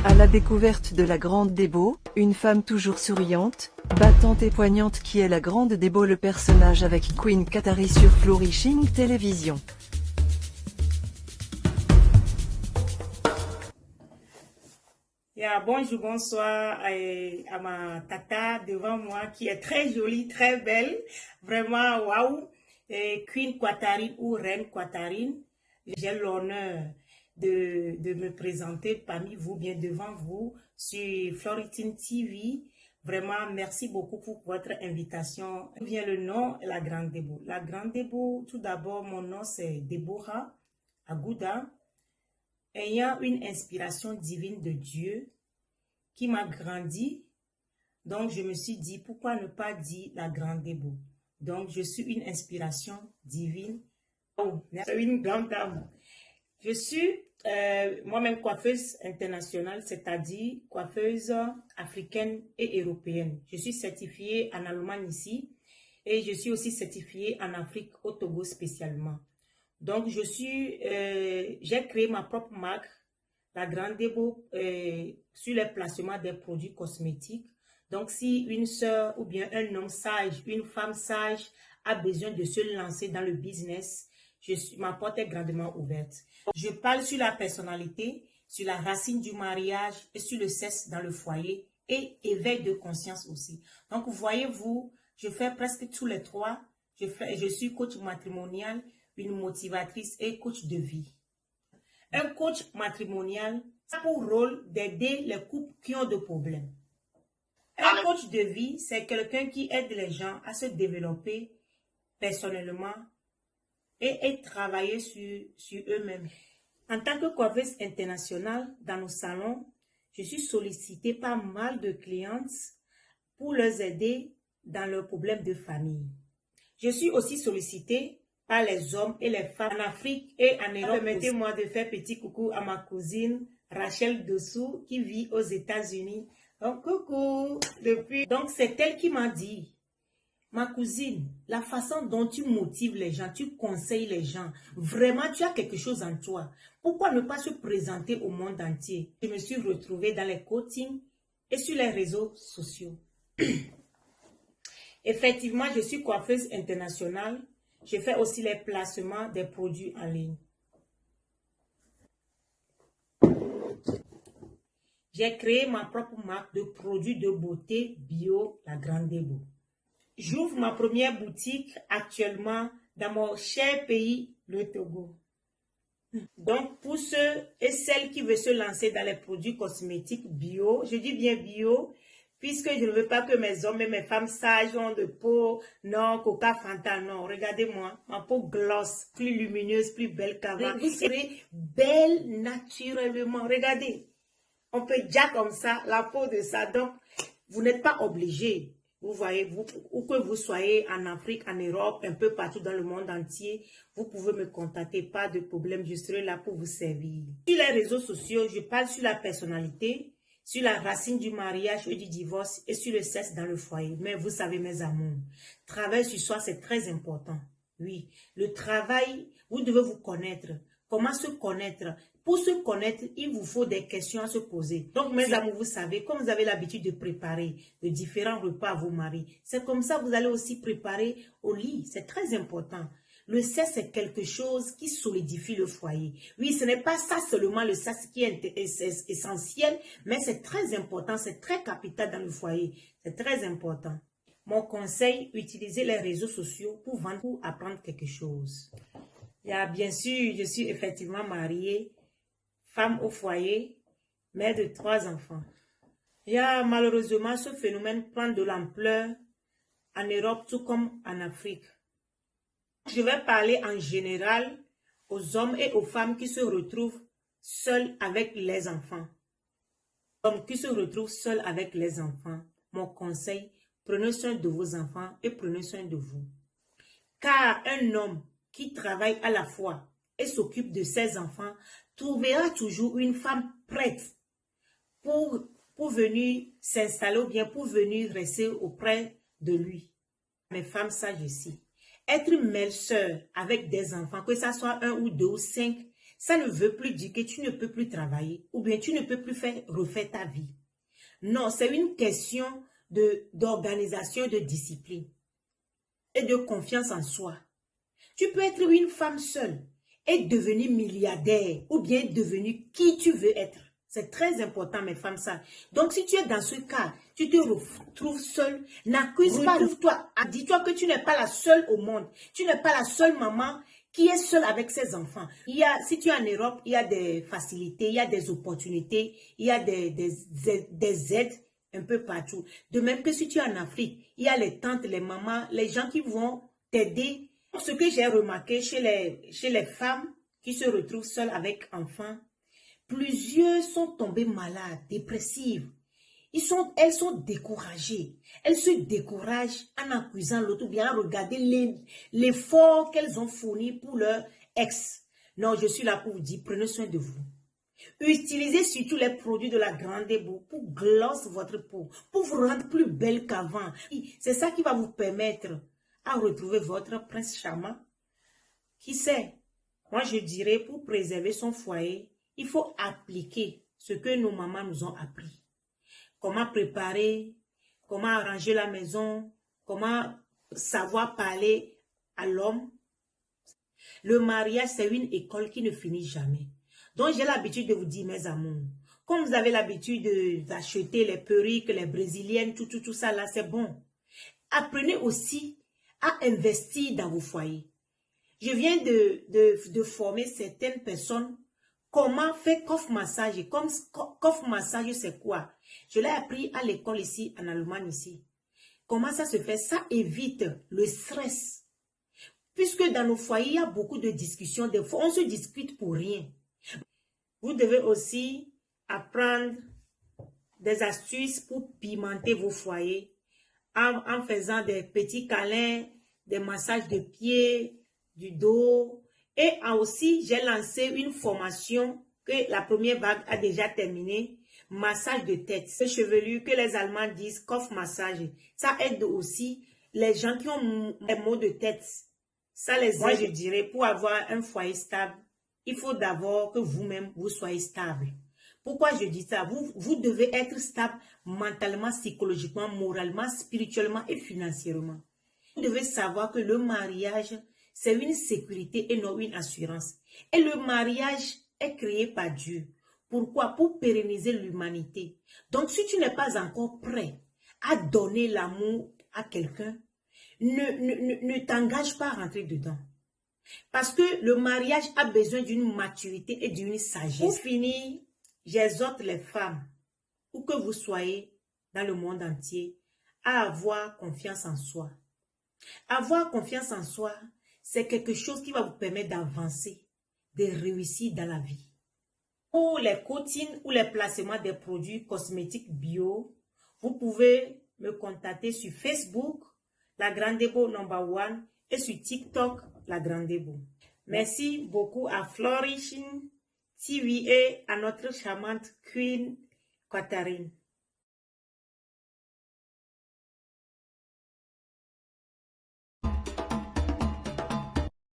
À la découverte de la Grande Débo, une femme toujours souriante, battante et poignante qui est la Grande Débo, le personnage avec Queen Qatari sur Flourishing Télévision. Bonjour, bonsoir à ma tata devant moi qui est très jolie, très belle. Vraiment, waouh! Queen Qatari ou Reine Qatari. J'ai l'honneur de me présenter parmi vous, bien devant vous, sur Flourishing TV. Vraiment, merci beaucoup pour votre invitation. D'où vient le nom, la Grande Débo? La Grande Débo, tout d'abord, mon nom c'est Deborah Agouda. Ayant une inspiration divine de Dieu qui m'a grandi, donc je me suis dit, pourquoi ne pas dire la Grande Débo? Donc, je suis une inspiration divine. Oh, une grande dame. Je suis moi-même coiffeuse internationale, c'est-à-dire coiffeuse africaine et européenne. Je suis certifiée en Allemagne ici et je suis aussi certifiée en Afrique, au Togo spécialement. Donc, j'ai créé ma propre marque, la Grande Débo, sur les placements des produits cosmétiques. Donc, si une sœur ou bien un homme sage, une femme sage a besoin de se lancer dans le business, ma porte est grandement ouverte. Je parle sur la personnalité, sur la racine du mariage et sur le sexe dans le foyer et éveil de conscience aussi. Donc, voyez-vous, je fais presque tous les trois. Je suis coach matrimonial, une motivatrice et coach de vie. Un coach matrimonial a pour rôle d'aider les couples qui ont des problèmes. Un coach de vie, c'est quelqu'un qui aide les gens à se développer personnellement et travailler sur eux-mêmes. En tant que coiffeuse internationale, dans nos salons, je suis sollicitée par mal de clientes pour les aider dans leurs problèmes de famille. Je suis aussi sollicitée par les hommes et les femmes en Afrique et en Europe. Permettez-moi de faire petit coucou à ma cousine Rachel Dessous qui vit aux États-Unis. Donc, coucou! Donc, c'est elle qui m'a dit, ma cousine, la façon dont tu motives les gens, tu conseilles les gens, vraiment, tu as quelque chose en toi. Pourquoi ne pas se présenter au monde entier? Je me suis retrouvée dans les coachings et sur les réseaux sociaux. Effectivement, je suis coiffeuse internationale. Je fais aussi les placements des produits en ligne. J'ai créé ma propre marque de produits de beauté bio, la Grande Débo. J'ouvre ma première boutique actuellement dans mon cher pays, le Togo. Donc, pour ceux et celles qui veulent se lancer dans les produits cosmétiques bio, je dis bien bio, puisque je ne veux pas que mes hommes et mes femmes sages ont de peau, non, Coca Fanta, non. Regardez-moi, ma peau gloss, plus lumineuse, plus belle qu'avant. Vous serez belle naturellement. Regardez, on peut déjà comme ça, la peau de ça. Donc, vous n'êtes pas obligé. Vous voyez, où que vous soyez en Afrique, en Europe, un peu partout dans le monde entier, vous pouvez me contacter, pas de problème, je serai là pour vous servir. Sur les réseaux sociaux, je parle sur la personnalité, sur la racine du mariage et du divorce et sur le sexe dans le foyer. Mais vous savez, mes amours, travail sur soi, c'est très important. Oui, le travail, vous devez vous connaître. Comment se connaître? Pour se connaître, il vous faut des questions à se poser. Donc, mes amours, vous savez, comme vous avez l'habitude de préparer de différents repas à vos maris, c'est comme ça que vous allez aussi préparer au lit. C'est très important. Le sexe, c'est quelque chose qui solidifie le foyer. Oui, ce n'est pas ça seulement le sexe qui est essentiel, mais c'est très important, c'est très capital dans le foyer. C'est très important. Mon conseil, utilisez les réseaux sociaux pour vendre, pour apprendre quelque chose. Bien sûr, je suis effectivement mariée, femme au foyer, mère de 3 enfants. Malheureusement, ce phénomène prend de l'ampleur en Europe tout comme en Afrique. Je vais parler en général aux hommes et aux femmes qui se retrouvent seuls avec les enfants. Hommes qui se retrouvent seuls avec les enfants. Mon conseil, prenez soin de vos enfants et prenez soin de vous. Car un homme qui travaille à la fois et s'occupe de ses enfants trouvera toujours une femme prête pour venir s'installer ou bien pour venir rester auprès de lui. Mes femmes sages ici. Être belle-sœur avec des enfants, que ce soit 1 ou 2 ou 5, ça ne veut plus dire que tu ne peux plus travailler ou bien tu ne peux plus refaire ta vie. Non, c'est une question d'organisation, de discipline et de confiance en soi. Tu peux être une femme seule et devenir milliardaire ou bien devenir qui tu veux être. C'est très important, mes femmes, ça. Donc, si tu es dans ce cas, tu te retrouves seule, n'accuse pas, retrouve-toi. Dis-toi que tu n'es pas la seule au monde. Tu n'es pas la seule maman qui est seule avec ses enfants. Si tu es en Europe, il y a des facilités, il y a des opportunités, il y a des aides un peu partout. De même que si tu es en Afrique, il y a les tantes, les mamans, les gens qui vont t'aider. Ce que j'ai remarqué chez les femmes qui se retrouvent seules avec enfants, plusieurs sont tombées malades, dépressives. Elles sont découragées. Elles se découragent en accusant l'autre ou bien en regardant l'effort qu'elles ont fourni pour leur ex. Non, je suis là pour vous dire, prenez soin de vous. Utilisez surtout les produits de la Grande Debo pour glosser votre peau, pour vous rendre plus belle qu'avant. C'est ça qui va vous permettre à retrouver votre prince charmant. Qui sait? Moi, je dirais, pour préserver son foyer, il faut appliquer ce que nos mamans nous ont appris. Comment préparer, comment arranger la maison, comment savoir parler à l'homme. Le mariage, c'est une école qui ne finit jamais. Donc, j'ai l'habitude de vous dire, mes amours, comme vous avez l'habitude d'acheter les perruques, les brésiliennes, tout ça là, c'est bon. Apprenez aussi à investir dans vos foyers. Je viens de former certaines personnes comment faire coffre massage. Comme coffre massage, c'est quoi? Je l'ai appris à l'école ici, en Allemagne ici. Comment ça se fait? Ça évite le stress. Puisque dans nos foyers, il y a beaucoup de discussions. Des fois, on se dispute pour rien. Vous devez aussi apprendre des astuces pour pimenter vos foyers en faisant des petits câlins, des massages de pieds, du dos. Et aussi, j'ai lancé une formation que la première vague a déjà terminée. Massage de tête. Ce chevelu que les Allemands disent coffre massage. Ça aide aussi les gens qui ont des maux de tête. Ça les aide. Moi, je dirais, pour avoir un foyer stable, il faut d'abord que vous-même, vous soyez stable. Pourquoi je dis ça? Vous devez être stable mentalement, psychologiquement, moralement, spirituellement et financièrement. Vous devez savoir que le mariage, c'est une sécurité et non une assurance. Et le mariage est créé par Dieu. Pourquoi? Pour pérenniser l'humanité. Donc, si tu n'es pas encore prêt à donner l'amour à quelqu'un, ne t'engage pas à rentrer dedans. Parce que le mariage a besoin d'une maturité et d'une sagesse. Pour finir, j'exhorte les femmes, où que vous soyez dans le monde entier, à avoir confiance en soi. Avoir confiance en soi, c'est quelque chose qui va vous permettre d'avancer, de réussir dans la vie. Pour les coachings ou les placements des produits cosmétiques bio, vous pouvez me contacter sur Facebook, La Grande Debo #1 et sur TikTok, La Grande Debo. Merci beaucoup à Flourishing TV et à notre charmante Queen Catherine.